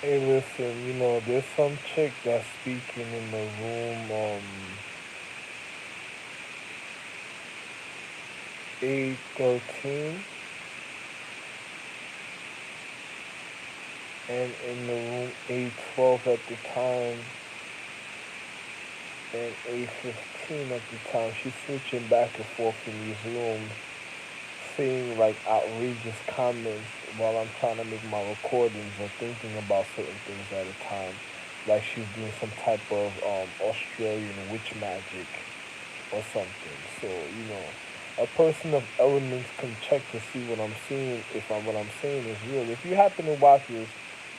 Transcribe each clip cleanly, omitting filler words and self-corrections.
Hey, listen, there's some chick that's speaking in the room, 813, and in the room 812 at the time, and 815 at the time. She's switching back and forth in these rooms, saying like outrageous comments while I'm trying to make my recordings or thinking about certain things at a time. Like she's doing some type of Australian witch magic or something. So, a person of elements can check to see what I'm seeing, if what I'm saying is real. If you happen to watch this,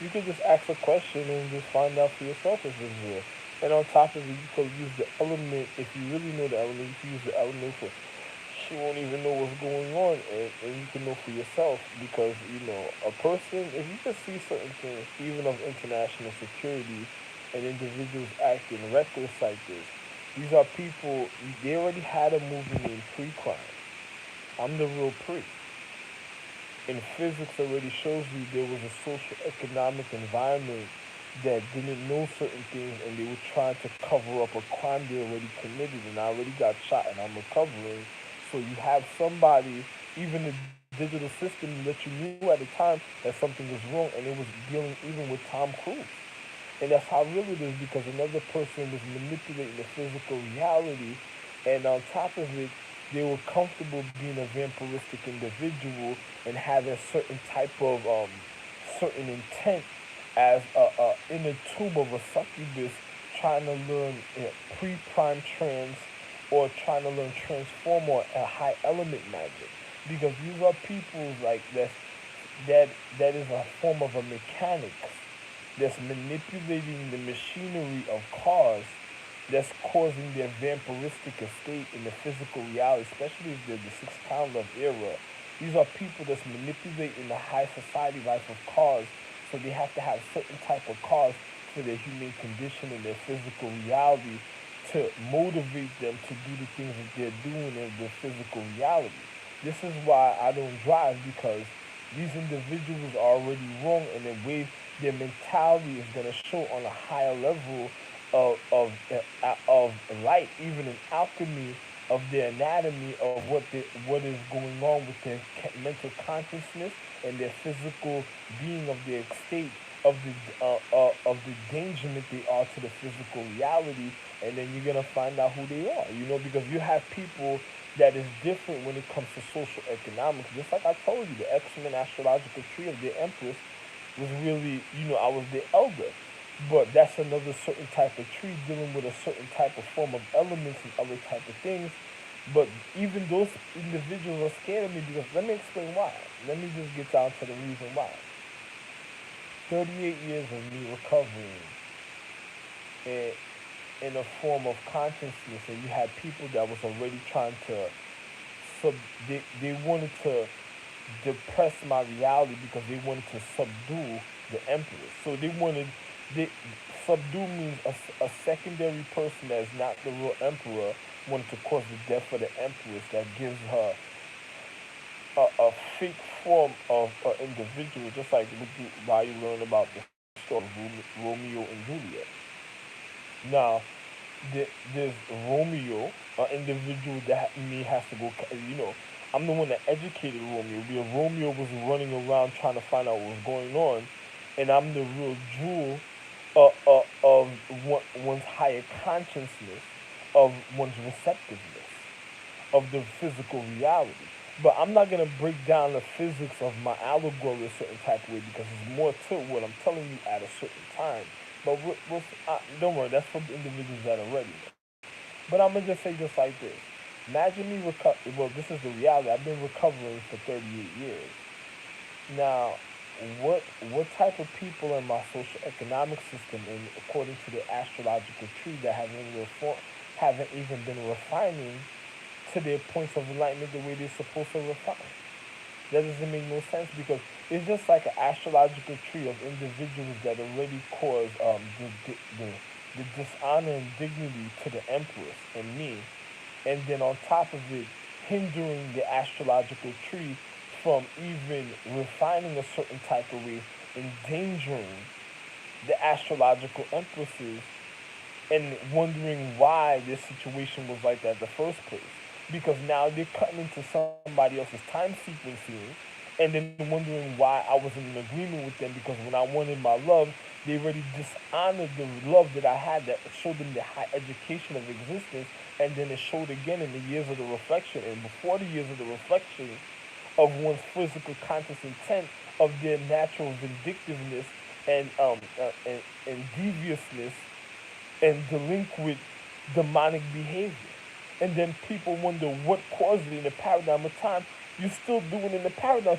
you can just ask a question and just find out for yourself if it's real. And on top of it, you could use the element. If you really know the element, you can use the element for she won't even know what's going on, and you can know for yourself because a person, if you just see certain things even of international security and individuals acting reckless like this, these are people. They already had a movement named pre-crime. I'm the real pre. And physics already shows you there was a social economic environment that didn't know certain things, and they were trying to cover up a crime they already committed, and I already got shot and I'm recovering. So you have somebody, even the digital system that you knew at the time that something was wrong, and it was dealing even with Tom Cruise. And that's how real it is because another person was manipulating the physical reality, and on top of it, they were comfortable being a vampiristic individual and having certain type of certain intent as a inner tube of a succubus trying to learn pre-prime trance or trying to learn transform or a high element magic because these are people like that that is a form of a mechanics that's manipulating the machinery of cars that's causing their vampiristic estate in the physical reality, especially if they're the sixth kind of era. These are people that's manipulating the high society life of cars, so they have to have certain type of cars for their human condition and their physical reality to motivate them to do the things that they're doing in the physical reality. This is why I don't drive because these individuals are already wrong in the way their mentality is going to show on a higher level of light, even in alchemy of their anatomy of what is going on with their mental consciousness and their physical being of their state of the endangerment they are to the physical reality, and then you're gonna find out who they are. Because you have people that is different when it comes to social economics. Just like I told you, the X-Men astrological tree of the Empress was really, I was the elder. But that's another certain type of tree dealing with a certain type of form of elements and other type of things. But even those individuals are scared of me because let me explain why. Let me just get down to the reason why. 38 years of me recovering in, in a form of consciousness, and you had people that was already trying to sub. They wanted to depress my reality because they wanted to subdue the empress. So they subdue means a secondary person that is not the real emperor wanted to cause the death of the empress that gives her a fake form of an individual, just like why you learn about the story of Romeo and Juliet. Now, there's Romeo, an individual that me has to go. I'm the one that educated Romeo. Because Romeo was running around trying to find out what was going on, and I'm the real jewel of one's higher consciousness, of one's receptiveness, of the physical reality. But I'm not gonna break down the physics of my allegory a certain type of way because there's more to what I'm telling you at a certain time. But don't worry, that's for the individuals that are ready. But I'm gonna just say just like this. Imagine me recover. Well, this is the reality. I've been recovering for 38 years. Now, what type of people in my social economic system, and according to the astrological tree, that haven't even been refining to their points of enlightenment the way they're supposed to refine? That doesn't make no sense because it's just like an astrological tree of individuals that already cause the dishonor and dignity to the empress and me, and then on top of it, hindering the astrological tree from even refining a certain type of way, endangering. the astrological empresses and wondering why this situation was like that in the first place. Because now they're cutting into somebody else's time sequencing and then wondering why I wasn't in agreement with them because when I wanted my love, they already dishonored the love that I had that showed them the high education of existence, and then it showed again in the years of the reflection and before the years of the reflection of one's physical conscious intent of their natural vindictiveness and and deviousness and delinquent demonic behavior. And then people wonder what caused it in the paradigm of time. You're still doing it in the paradigm.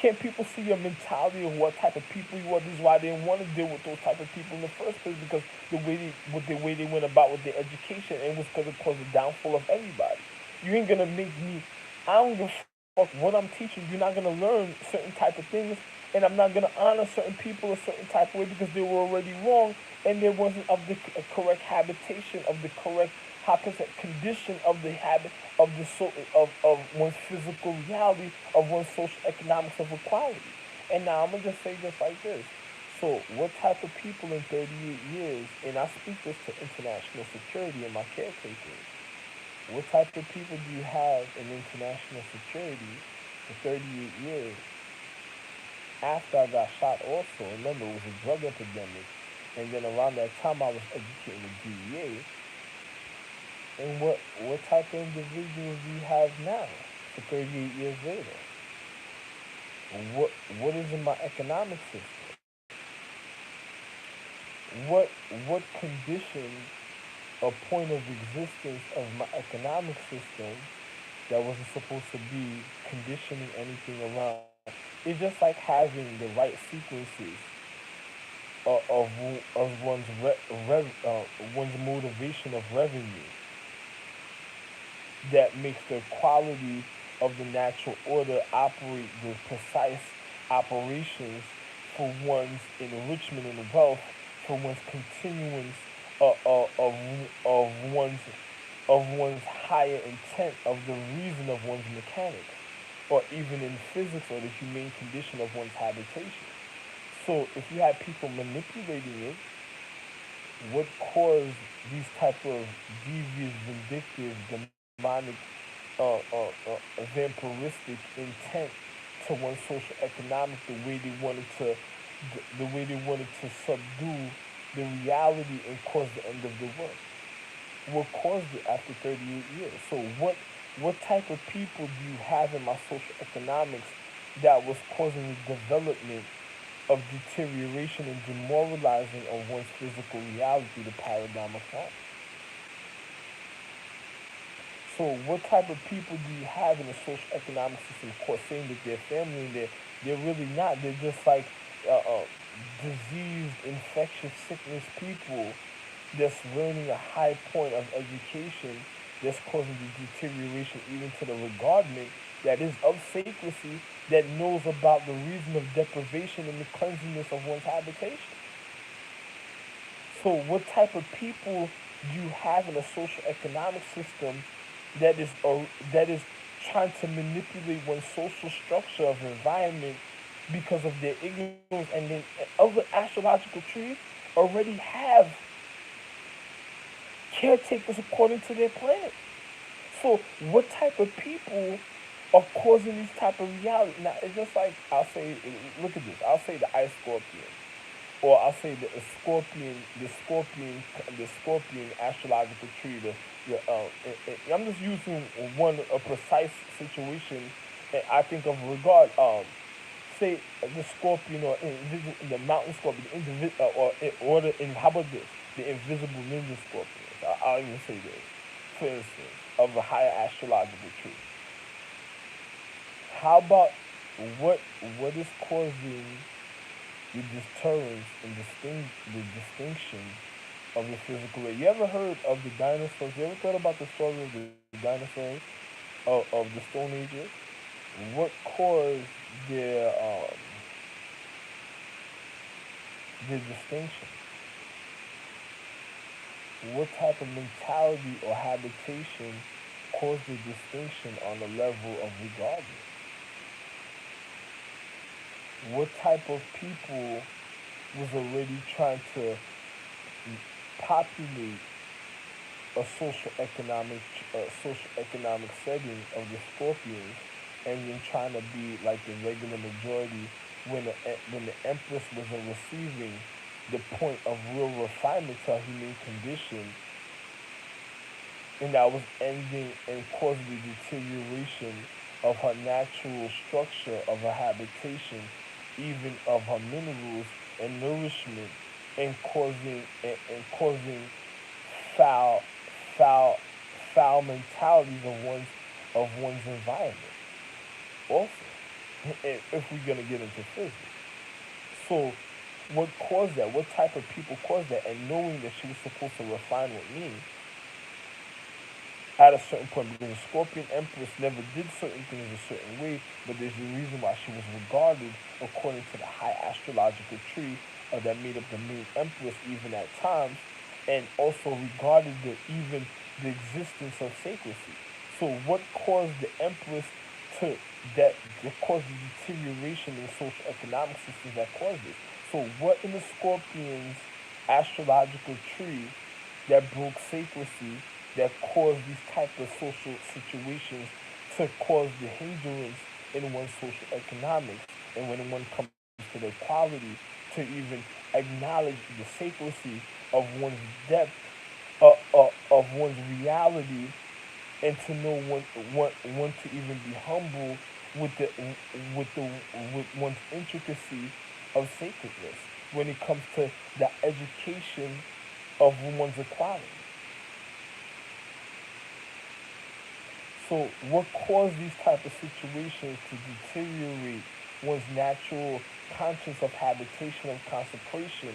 Can't people see your mentality of what type of people you are? This is why they didn't want to deal with those type of people in the first place, because the way they went about with their education, and it was because it caused the downfall of everybody. You ain't gonna make me. I don't give a fuck what I'm teaching. You're not gonna learn certain type of things, and I'm not gonna honor certain people a certain type of way because they were already wrong, and there wasn't of the correct habitation of the correct condition of the habit of of one's physical reality of one's social economics of equality. And now I'm gonna just say this like this. So what type of people in 38 years, and I speak this to international security and my caretakers, what type of people do you have in international security for 38 years after I got shot also? Remember, it was a drug epidemic. And then around that time, I was educating the DEA. And what type of individuals do you have now for 38 years later? What is in my economic system? What what condition a point of existence of my economic system that wasn't supposed to be conditioning anything around? It's just like having the right sequences of one's one's motivation of revenue that makes the quality of the natural order operate the precise operations for one's enrichment and wealth, for one's continuance of one's higher intent of the reason of one's mechanics, or even in physics or the humane condition of one's habitation. So if you have people manipulating it, what caused these type of devious, vindictive, demonic, vampiristic intent to one social economic, the way they wanted to subdue the reality and cause the end of the world. What caused it after 38 years? So what type of people do you have in my social economics that was causing the development of deterioration and demoralizing of one's physical reality, the paradigm of time? So what type of people do you have in the social economic system saying that they're family and they're really not? They're just like uh, uh, diseased, infectious sickness people that's learning a high point of education that's causing the deterioration even to the regardment that is of sacredcy that knows about the reason of deprivation and the cleanliness of one's habitation. So what type of people do you have in a social economic system that is trying to manipulate one's social structure of environment because of their ignorance, and then other astrological trees already have caretakers according to their planet. So what type of people are causing these type of reality? Now it's just like I'll say, look at this. I'll say the ice scorpion, or I'll say the scorpion astrological tree. I'm just using one a precise situation. And I think of regard. Say the scorpion or the mountain scorpion, how about this? The invisible ninja scorpions. I'll even say this, for instance, of a higher astrological tree. How about what what is causing the deterrence and the distinction of the physical way? You ever heard of the dinosaurs? You ever thought about the story of the dinosaurs of the Stone Ages? What caused their distinction? What type of mentality or habitation caused the distinction on the level of regardless? What type of people was already trying to populate a social economic setting of the Scorpions, and then trying to be like the regular majority when the Empress wasn't receiving the point of real refinement to her human condition, and that was ending and causing the deterioration of her natural structure of her habitation, even of her minerals and nourishment, and causing foul foul foul mentalities of one's environment. Also, if we're gonna get into physics, so what caused that? What type of people caused that? And knowing that she was supposed to refine with me at a certain point, because the Scorpion Empress never did certain things a certain way, but there's a reason why she was regarded according to the high astrological tree that made up the main Empress even at times, and also regarded even the existence of sacredcy. So what caused the Empress to that caused the deterioration in social economic systems that caused this? So what in the Scorpion's astrological tree that broke sacredcy, that caused these type of social situations to cause the hindrance in one's social economics, and when one comes to the equality, to even acknowledge the sacredcy of one's depth, of one's reality, and to know one to even be humble with the with the with one's intricacy of sacredness when it comes to the education of one's equality. So what caused these type of situations to deteriorate one's natural conscience of habitation of consecration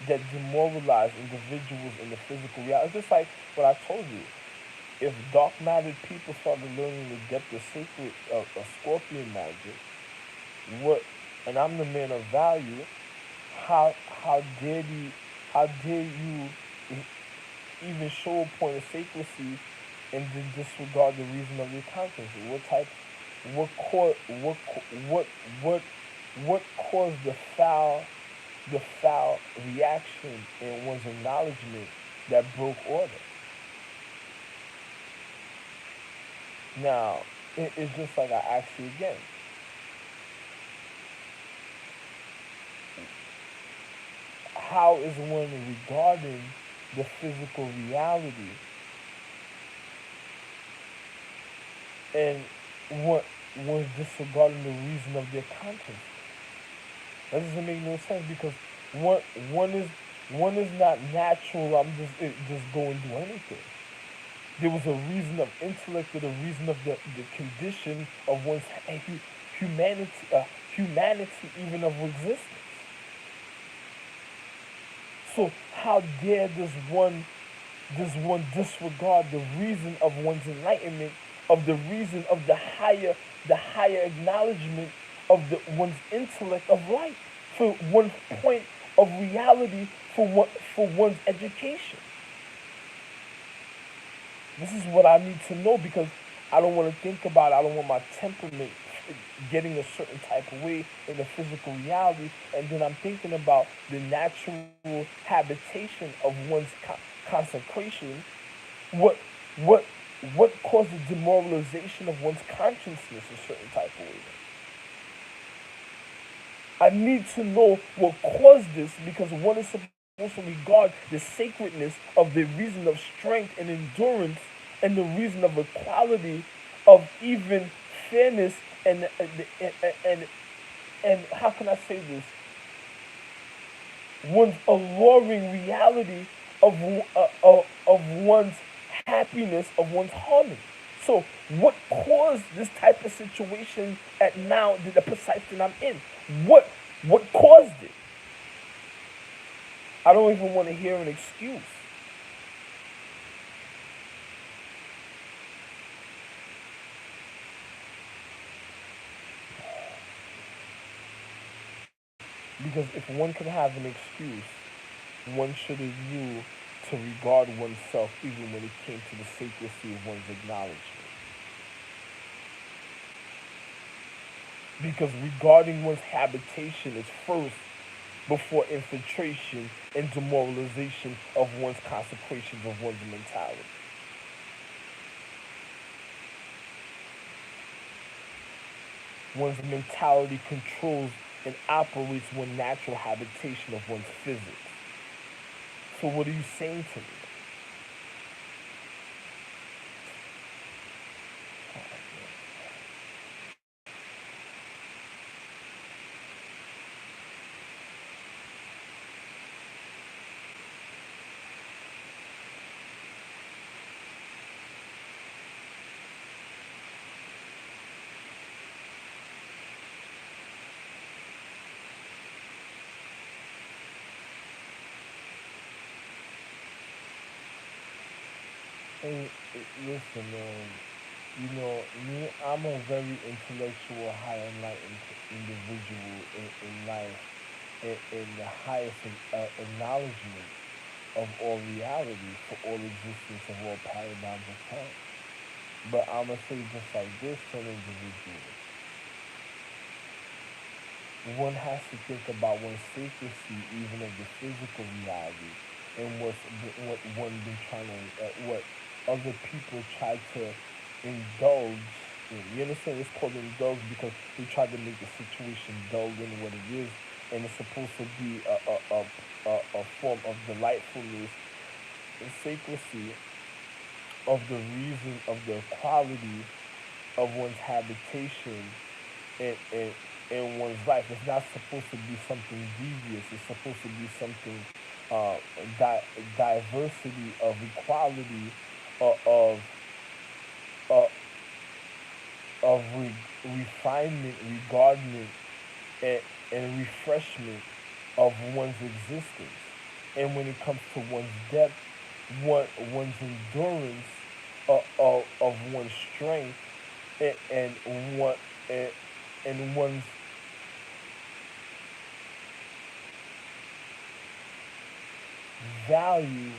that demoralize individuals in the physical reality? It's just like what I told you. If dark-minded people started learning the depth of sacred of scorpion magic, what? And I'm the man of value. How dare you? How dare you even show a point of sacredcy and then disregard the reason of your conscience? What type? What caused? What? What? What caused the foul reaction in one's acknowledgement that broke order? Now, it's just like I ask you again. How is one regarding the physical reality, and what was disregarding the reason of their conscience? That doesn't make no sense, because one one is one is not natural. I'm just go and do anything. There was a reason of intellect, or the reason of the condition of one's humanity, humanity even of existence. So how dare does one disregard the reason of one's enlightenment, of the reason of the higher acknowledgement of one's intellect of light, for one point of reality, for one's education? This is what I need to know, because I don't want to think about it. I don't want my temperament getting a certain type of way in the physical reality, and then I'm thinking about the natural habitation of one's consecration. What what what caused the demoralization of one's consciousness a certain type of way? I need to know what caused this, because one is supposed to regard the sacredness of the reason of strength and endurance, and the reason of equality, of even fairness, and and how can I say this? One's alluring reality of one's happiness, of one's harmony. So, what caused this type of situation at now, the precise that I'm in? What what caused it? I don't even want to hear an excuse, because if one could have an excuse, one should have knew to regard oneself even when it came to the sacredcy of one's acknowledgement. Because regarding one's habitation is first, before infiltration and demoralization of one's consecrations of one's mentality. One's mentality controls and operates one natural habitation of one's physics. So what are you saying to me? Hey, listen, man. Me, I'm a very intellectual, high enlightened individual in life, in the highest acknowledgement of all reality, for all existence of all paradigms of time. But I'm going to say just like this to an individual. One has to think about one's sacredcy, even of the physical reality, and what one been trying to, what other people try to indulge in. You understand? It's called indulge because they try to make the situation dull than what it is, and it's supposed to be a form of delightfulness and sacredcy of the reason of the quality of one's habitation in in one's life. It's not supposed to be something devious. It's supposed to be something uh, di- diversity of equality of uh, refinement, regardment, and, and refreshment of one's existence. And when it comes to one's depth, one's endurance, of one's strength, and one and one's value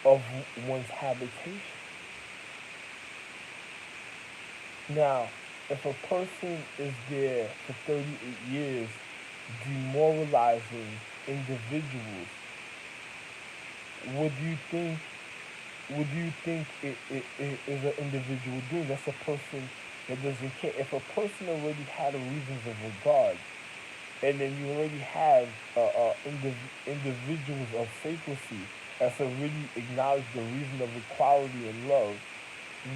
of one's habitation. Now, if a person is there for 38 years demoralizing individuals, what do you think? What do you think it is an individual doing? That's a person that doesn't care. If a person already had a reasons of regard, and then you already have individuals of sacredcy that's already acknowledged the reason of equality and love,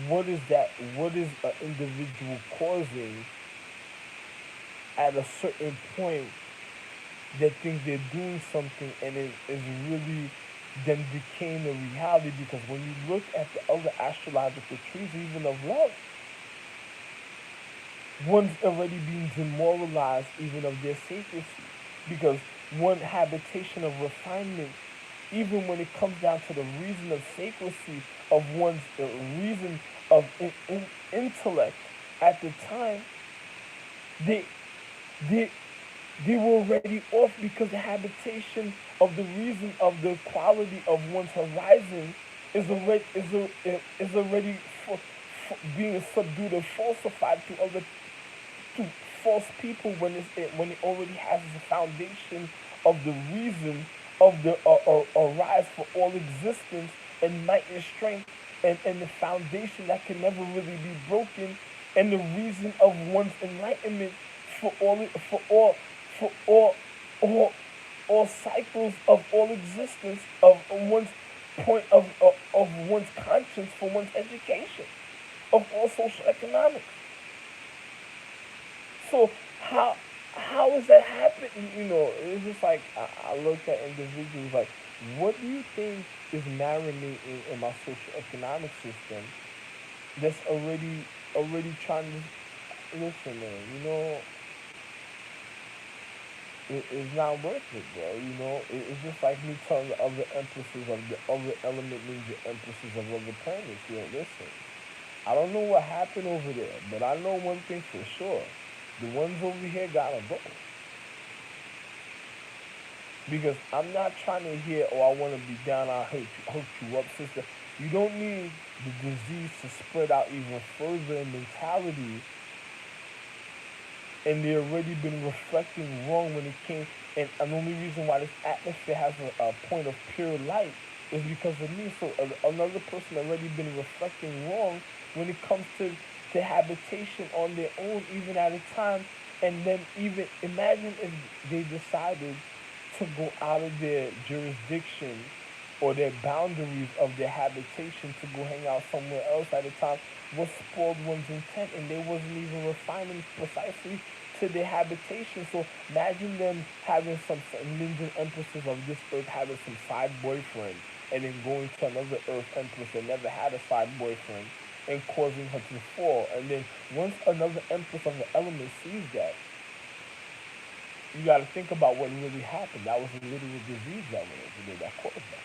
what is that? What is an individual causing at a certain point that think they're doing something and it is really them decaying the reality? Because when you look at the other astrological trees, even of love, one's already being demoralized even of their sacredcy. Because one habitation of refinement, even when it comes down to the reason of sacredcy of one's reason of intellect at the time, they they they were already off because the habitation of the reason of the quality of one's horizon is already being subdued and falsified to false people when when it already has the foundation of the reason of the arise for all existence and might and strength, and the foundation that can never really be broken, and the reason of one's enlightenment for for all all cycles of all existence of one's point of one's conscience for one's education of all social economics. So how is that happening? It's just like I look at individuals like, what do you think is marinating in my social economic system that's already trying to listen, man? It's not worth it, bro. It's just like me telling the other empresses of the other element ninja empresses of other planets. Listen, I don't know what happened over there, but I know one thing for sure. The ones over here gotta go. Because I'm not trying to hear, oh, I want to be down, I'll hook you up, sister. You don't need the disease to spread out even further in mentality and they already been reflecting wrong when it came. And the only reason why this atmosphere has a point of pure light is because of me. So another person already been reflecting wrong when it comes to habitation on their own, even at a time. And then even imagine if they decided to go out of their jurisdiction or their boundaries of their habitation to go hang out somewhere else at a time was spoiled one's intent, and they wasn't even refining precisely to their habitation. So imagine them having some ninja empresses of this earth having some side boyfriend and then going to another earth empress that never had a side boyfriend and causing her to fall. And then once another empress of the element sees that, you got to think about what really happened. That was a literal disease that went over there that caused that.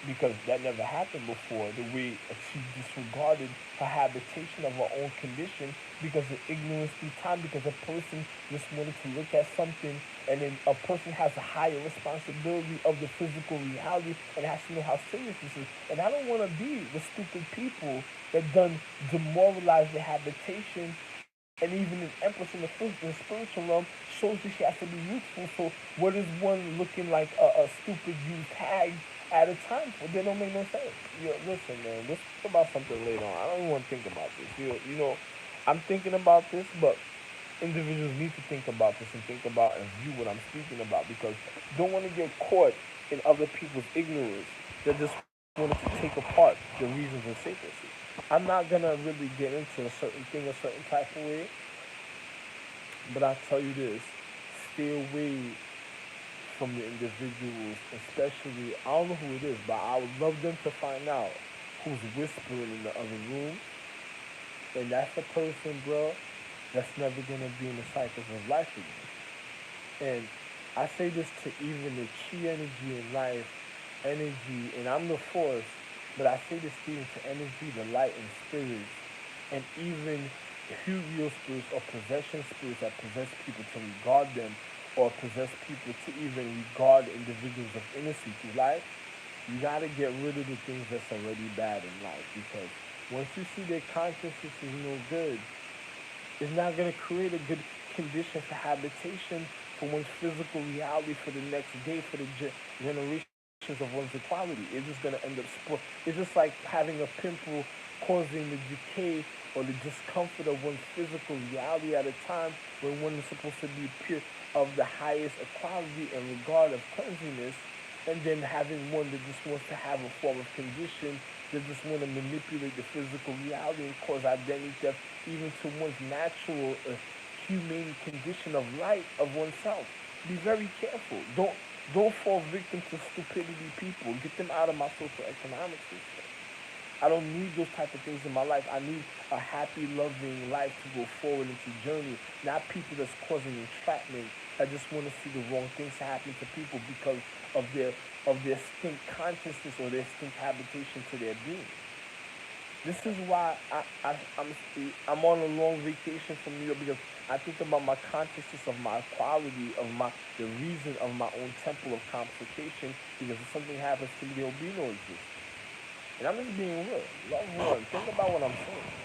Because that never happened before. The way she disregarded her habitation of her own condition because of ignorance through time, because a person just wanted to look at something, and then a person has a higher responsibility of the physical reality and has to know how serious this is. And I don't want to be the stupid people that done demoralize their habitation. And even an empress in the spiritual realm shows that she has to be youthful. So what is one looking like a stupid used hag at a time for? They don't make no sense. Listen, man, let's talk about something later on. I don't even want to think about this. I'm thinking about this, but individuals need to think about this and think about and view what I'm speaking about, because you don't want to get caught in other people's ignorance that just wanted to take apart the reasons of secrecy. I'm not gonna really get into a certain thing a certain type of way, but I'll tell you this: stay away from the individuals, especially, I don't know who it is, but I would love them to find out who's whispering in the other room. And that's the person, bro, that's never gonna be in the cycles of life again. And I say this to even the chi energy in life, energy, and I'm the force, but I say this even to energy, the light and spirits, and even Yu-Gi-Oh spirits or possession spirits that possess people to regard them, or possess people to even regard individuals of innocence through life. You gotta get rid of the things that's already bad in life, because once you see their consciousness is no good, it's not gonna create a good condition for habitation for one's physical reality for the next day, for the generations of one's equality. It's just gonna end up it's just like having a pimple causing the decay or the discomfort of one's physical reality at a time when one is supposed to be pure of the highest equality and regard of cleanliness, and then having one that just wants to have a form of condition, that just want to manipulate the physical reality and cause identity theft even to one's natural humane condition of light of oneself. Be very careful. Don't fall victim to stupidity people. Get them out of my social economic system. I don't need those type of things in my life. I need a happy, loving life to go forward and to journey, not people that's causing entrapment. I just want to see the wrong things happen to people because of their stink consciousness or their stink habitation to their being. This is why I'm on a long vacation from New York, because I think about my consciousness of my quality of my the reason of my own temple of complication. Because if something happens to me, there will be no existence. And I'm just being real. Love one. Think about what I'm saying.